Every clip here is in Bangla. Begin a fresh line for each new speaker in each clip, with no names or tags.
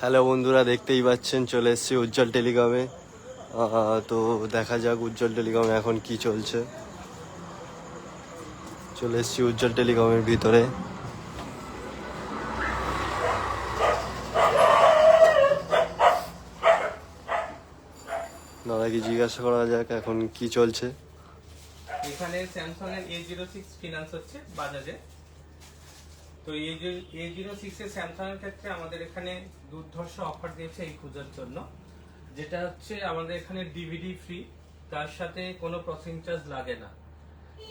হ্যালো বন্ধুরা, দেখতেই পাচ্ছেন চলে এসেছি উজ্জ্বল টেলিকমে। তো দেখা যাক উজ্জ্বল টেলিকমে এখন কি চলছে। চলে এসেছি উজ্জ্বল টেলিকমের ভিতরে। দাদাকে জিজ্ঞাসা করা যাক এখন কি চলছে।
এখানে স্যামসাং এর A06 ফিনান্স হচ্ছে বাজাজে। তো A06 এর স্যামসাং এর ক্ষেত্রে আমাদের এখানে দুর্ধর্ষ অফার দিয়েছে এই পূজার জন্য, যেটা হচ্ছে আমাদের এখানে ডিভিডি ফ্রি, তার সাথে কোনো প্রসেসিং চার্জ লাগে না।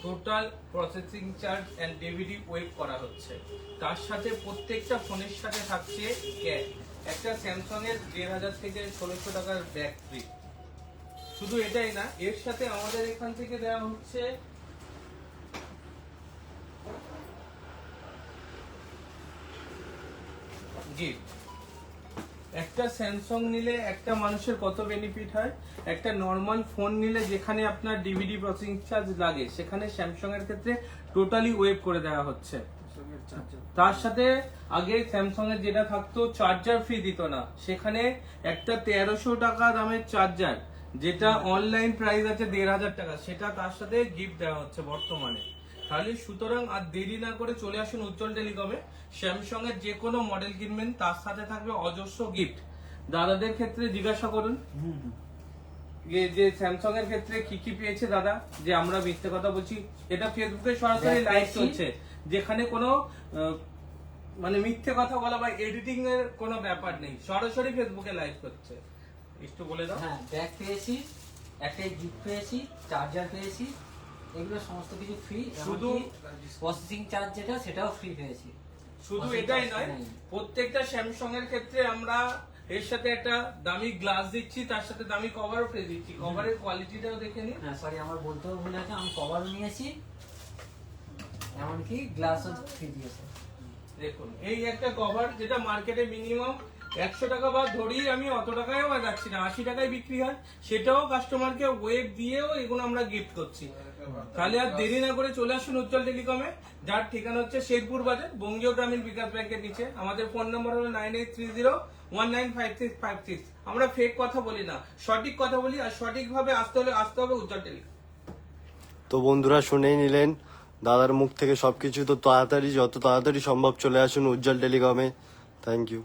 টোটাল প্রসেসিং চার্জ এন্ড ডিভিডি ওয়েব করা হচ্ছে। তার সাথে প্রত্যেকটা ফোনের সাথে থাকছে একটা স্যামসাং এর 1000 থেকে 1600 টাকার ব্যাক ফ্রি। শুধু এটাই না, এর সাথে আমাদের এখান থেকে দেওয়া হচ্ছে গিফট। একটা স্যামসাং নিলে একটা মানুষের কত বেনিফিট হয়, একটা নর্মাল ফোন নিলে যেখানে আপনার ডিভিডি প্রসেসিং চার্জ লাগে সেখানে স্যামসাং এর ক্ষেত্রে টোটালি ওয়েব করে দেওয়া হচ্ছে। তার সাথে আগে স্যামসাং এর যেটা থাকতো চার্জার ফ্রি দিত না, সেখানে একটা 1300 টাকা দামের চার্জার যেটা অনলাইন প্রাইস আছে 1500 টাকা, সেটা তার সাথে গিফট দেওয়া হচ্ছে বর্তমানে। তাহলে সুতরাং আর দেরি না করে চলে আসুন উজ্জ্বল টেলিকমে। স্যামসাং এর যে কোনো মডেল কিনবেন তার সাথে থাকবে অজস্র গিফট। দাদাদের ক্ষেত্রে জিজ্ঞাসা করুন যে স্যামসাং এর ক্ষেত্রে কি কি পেয়েছে দাদা, যে আমরা মিথ্যে কথা বলছি। এটা ফেসবুকে সরাসরি লাইভ চলছে, যেখানে কোনো মানে মিথ্যে কথা বলা বা এডিটিং এর কোনো ব্যাপার নেই, সরাসরি ফেসবুকে লাইভ করছে। একটু বলে দাও।
হ্যাঁ, ব্যাগ পেয়েছি, একটা গিফট পেয়েছি, চার্জার পেয়েছি, এগুলো সমস্ত কিছু ফ্রি।
শুধু
প্রসেসিং চার্জ যেটা সেটাও ফ্রি পেয়েছি।
শুধু এটাই নয়, প্রত্যেকটা স্যামসাং এর ক্ষেত্রে আমরা এর সাথে একটা দামি গ্লাস দিচ্ছি, তার সাথে দামি কভারও ফ্রি দিচ্ছি। কভারের কোয়ালিটিটাও দেখে নিন।
হ্যাঁ সরি, আমার বলতেও ভুল আছে, আমি কভারও নিয়েছি, এমনকি গ্লাসও ফ্রি দিয়েছে।
দেখুন এই একটা কভার যেটা মার্কেটে মিনিমাম 100 টাকা বা ধরি আমি অত টাকায়ও যাচ্ছি না, 80 টাকায় বিক্রি হয়, সেটাও কাস্টমারকে ওয়েব দিয়েও এগুলো আমরা গিফট করছি। তাহলে আর দেরি না করে চলে আসুন উজ্জ্বল টেলিকমে, যার ঠিকানা হচ্ছে শেরপুর বাজার, বঙ্গীয় গ্রামীণ বিকাশ ব্যাংকের নিচে। আমাদের ফোন নম্বর হলো 9830195656। আমরা ফেক কথা বলি না, সঠিক কথা বলি, আর সঠিকভাবে আসতে হবে উজ্জ্বল টেলিকম।
তো বন্ধুরা শুনেই নিলেন দাদার মুখ থেকে সবকিছু। তো তাড়াতাড়ি, যত তাড়াতাড়ি সম্ভব চলে আসুন উজ্জ্বল টেলিকমে। Thank you.